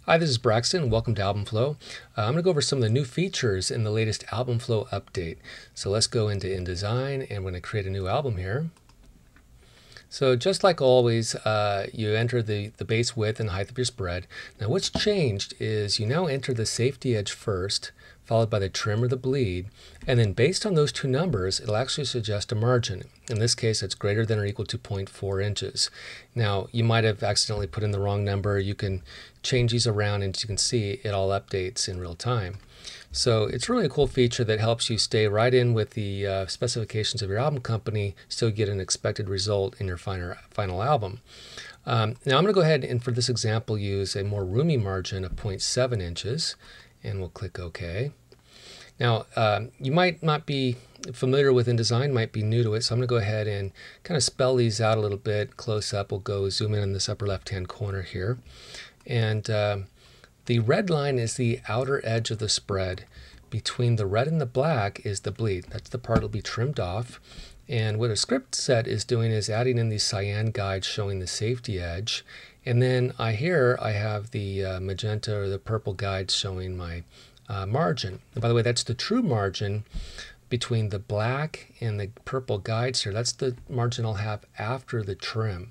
Hi, this is Braxton. Welcome to AlbumFlow. I'm going to go over some of the new features in the latest AlbumFlow update. So let's go into InDesign, and we're going to create a new album here. So just like always, you enter the base width and height of your spread. Now what's changed is you now enter the safety edge first, followed by the trim or the bleed, and then based on those two numbers, it'll actually suggest a margin. In this case, it's greater than or equal to 0.4 inches. Now, you might have accidentally put in the wrong number. You can change these around, and as you can see, it all updates in real time. So it's really a cool feature that helps you stay right in with the specifications of your album company, still get an expected result in your final album. Now I'm going to go ahead and for this example use a more roomy margin of 0.7 inches, and we'll click OK. Now you might not be familiar with InDesign, might be new to it, so I'm going to go ahead and kind of spell these out a little bit close up. We'll go zoom in on this upper left hand corner here, and the red line is the outer edge of the spread. Between the red and the black is the bleed. That's the part that will be trimmed off. And what a script set is doing is adding in these cyan guides showing the safety edge. And then I have the magenta or the purple guides showing my margin. And by the way, that's the true margin between the black and the purple guides here. That's the margin I'll have after the trim.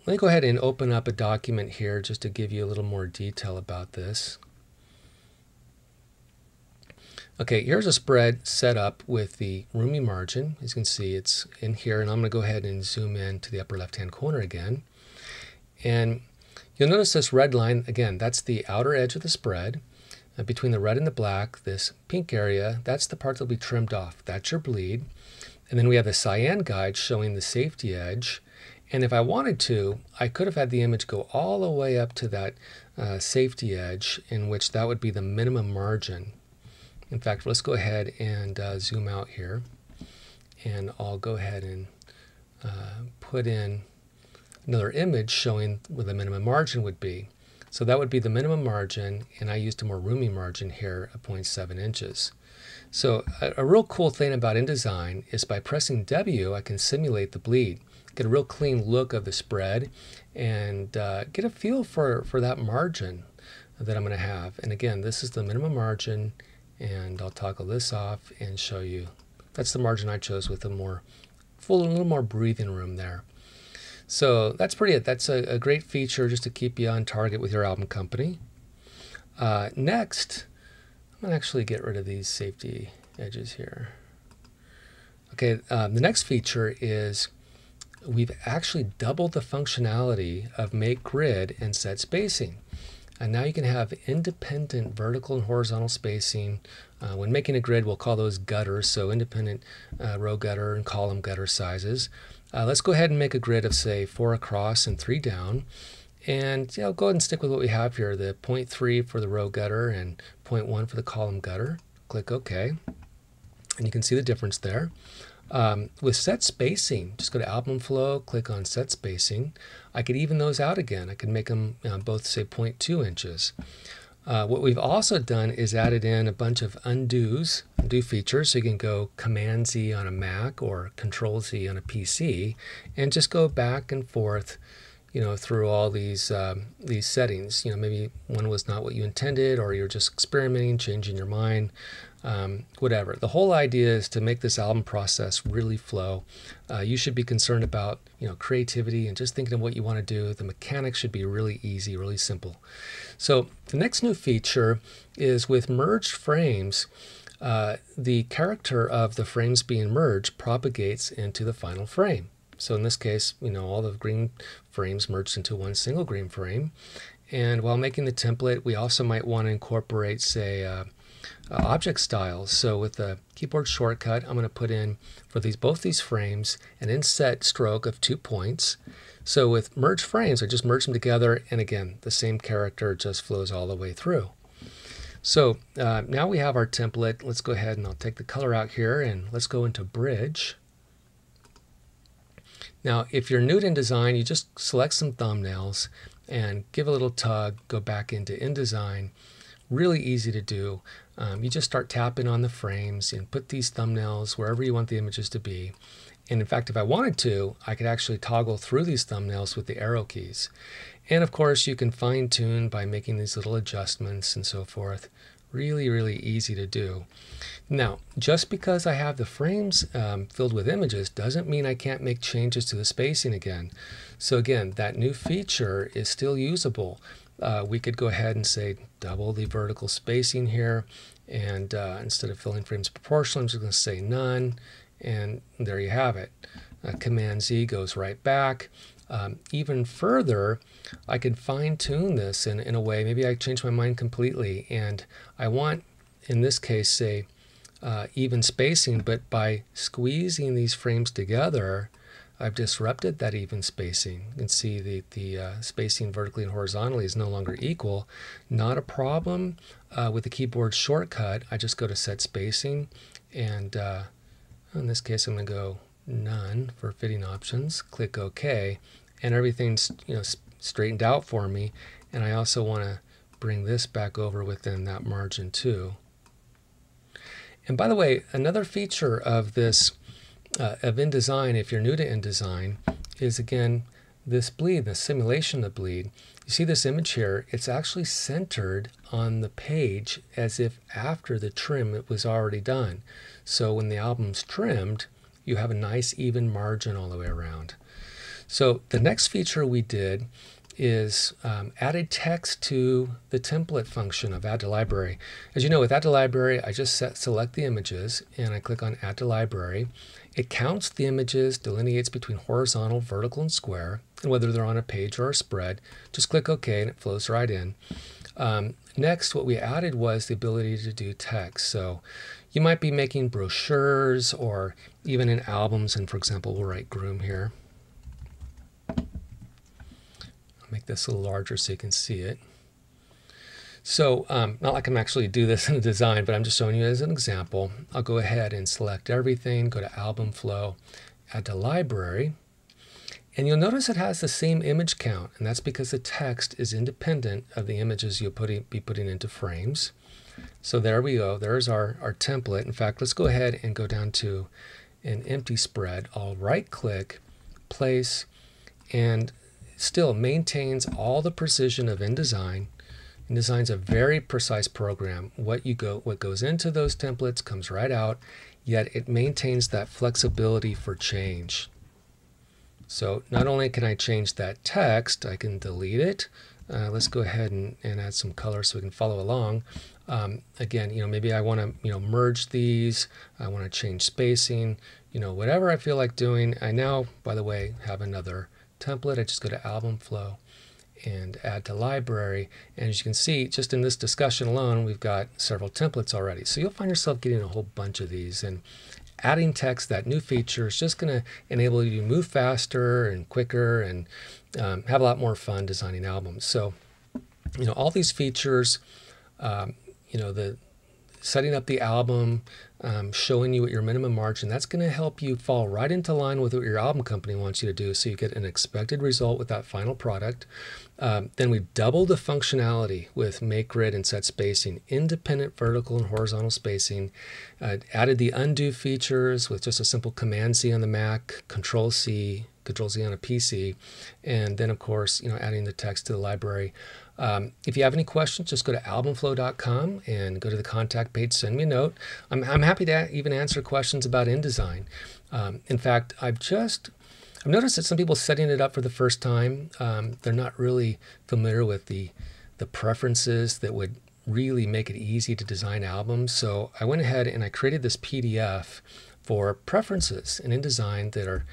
Let me go ahead and open up a document here just to give you a little more detail about this. Okay, here's a spread set up with the roomy margin. As you can see, it's in here, and I'm going to go ahead and zoom in to the upper left-hand corner again. And you'll notice this red line, again, that's the outer edge of the spread. Between the red and the black, this pink area, that's the part that'll be trimmed off. That's your bleed. And then we have the cyan guide showing the safety edge. And if I wanted to, I could have had the image go all the way up to that safety edge, in which that would be the minimum margin. In fact, let's go ahead and zoom out here, and I'll go ahead and put in another image showing what the minimum margin would be. So that would be the minimum margin, and I used a more roomy margin here of 0.7 inches. So a real cool thing about InDesign is by pressing W, I can simulate the bleed, get a real clean look of the spread, and get a feel for that margin that I'm going to have. And again, this is the minimum margin, and I'll toggle this off and show you. That's the margin I chose with a little more breathing room there. So that's pretty it. That's a great feature just to keep you on target with your album company. Next, I'm going to actually get rid of these safety edges here. Okay, the next feature is we've actually doubled the functionality of make grid and set spacing. And now you can have independent vertical and horizontal spacing. When making a grid, we'll call those gutters, so independent row gutter and column gutter sizes. Let's go ahead and make a grid of, say, 4 across and 3 down. And go ahead and stick with what we have here, the 0.3 for the row gutter and 0.1 for the column gutter. Click OK. And you can see the difference there. With set spacing, just go to AlbumFlow, click on set spacing. I could even those out again. I could make them both, say, 0.2 inches. What we've also done is added in a bunch of undo features, so you can go Command-Z on a Mac or Control-Z on a PC, and just go back and forth, through all these settings. Maybe one was not what you intended, or you're just experimenting, changing your mind. Whatever. The whole idea is to make this album process really flow. You should be concerned about creativity and just thinking of what you want to do. The mechanics should be really easy, really simple. So the next new feature is with merged frames. The character of the frames being merged propagates into the final frame. So in this case, all the green frames merged into one single green frame. And while making the template, we also might want to incorporate, say, object styles. So with the keyboard shortcut, I'm going to put in for both these frames an inset stroke of 2 points. So with merge frames, I just merge them together, and again, the same character just flows all the way through. So now we have our template. Let's go ahead and I'll take the color out here, and let's go into Bridge. Now, if you're new to InDesign, you just select some thumbnails and give a little tug, go back into InDesign. Really easy to do. You just start tapping on the frames and put these thumbnails wherever you want the images to be. And in fact, if I wanted to, I could actually toggle through these thumbnails with the arrow keys. And of course, you can fine tune by making these little adjustments and so forth. Really, really easy to do. Now, just because I have the frames filled with images doesn't mean I can't make changes to the spacing again. So again, that new feature is still usable. We could go ahead and say double the vertical spacing here, and instead of filling frames proportionally, I'm just going to say none, and there you have it. Command Z goes right back. Even further, I can fine tune this in a way. Maybe I change my mind completely, and I want, in this case, say even spacing, but by squeezing these frames together, I've disrupted that even spacing. You can see the spacing vertically and horizontally is no longer equal. Not a problem with the keyboard shortcut. I just go to set spacing, and in this case I'm going to go none for fitting options. Click OK, and everything's straightened out for me. And I also want to bring this back over within that margin too. And by the way, another feature of this of InDesign, if you're new to InDesign, is again this bleed, the simulation of bleed. You see this image here, it's actually centered on the page as if after the trim it was already done. So when the album's trimmed, you have a nice even margin all the way around. So the next feature we did is added text to the template function of Add to Library. As you know, with Add to Library, I just select the images and I click on Add to Library. It counts the images, delineates between horizontal, vertical, and square, and whether they're on a page or a spread. Just click OK and it flows right in. Next, what we added was the ability to do text. So you might be making brochures or even in albums, and for example, we'll write Groom here. Make this a little larger so you can see it. So not like I'm actually do this in the design, but I'm just showing you as an example. I'll go ahead and select everything, go to AlbumFlow, Add to Library, and you'll notice it has the same image count, and that's because the text is independent of the images you'll be putting into frames. So there we go. There's our template. In fact, let's go ahead and go down to an empty spread. I'll right-click, place, and still maintains all the precision of InDesign. InDesign's a very precise program. What goes into those templates comes right out, yet it maintains that flexibility for change. So not only can I change that text, I can delete it. Let's go ahead and add some color so we can follow along. Again, maybe I want to merge these. I want to change spacing. Whatever I feel like doing. I now, by the way, have another template. I just go to AlbumFlow and Add to Library, and as you can see, just in this discussion alone, we've got several templates already. So you'll find yourself getting a whole bunch of these, and adding text, that new feature, is just going to enable you to move faster and quicker and have a lot more fun designing albums. So all these features, the setting up the album, showing you what your minimum margin, that's going to help you fall right into line with what your album company wants you to do, so you get an expected result with that final product. Then we doubled the functionality with Make Grid and Set Spacing, independent vertical and horizontal spacing, added the undo features with just a simple Command Z on the Mac, Control Z on a PC, and then of course adding the text to the library. If you have any questions, just go to albumflow.com and go to the contact page, send me a note. I'm happy to even answer questions about InDesign. In fact, I've noticed that some people setting it up for the first time, they're not really familiar with the preferences that would really make it easy to design albums. So I went ahead and I created this PDF for preferences in InDesign that are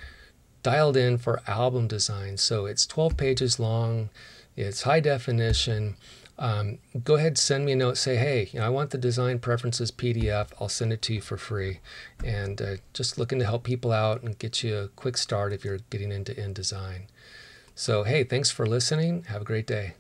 dialed in for album design. So it's 12 pages long. It's high definition. Go ahead, send me a note, say, hey, I want the design preferences PDF. I'll send it to you for free. And just looking to help people out and get you a quick start if you're getting into InDesign. So, hey, thanks for listening. Have a great day.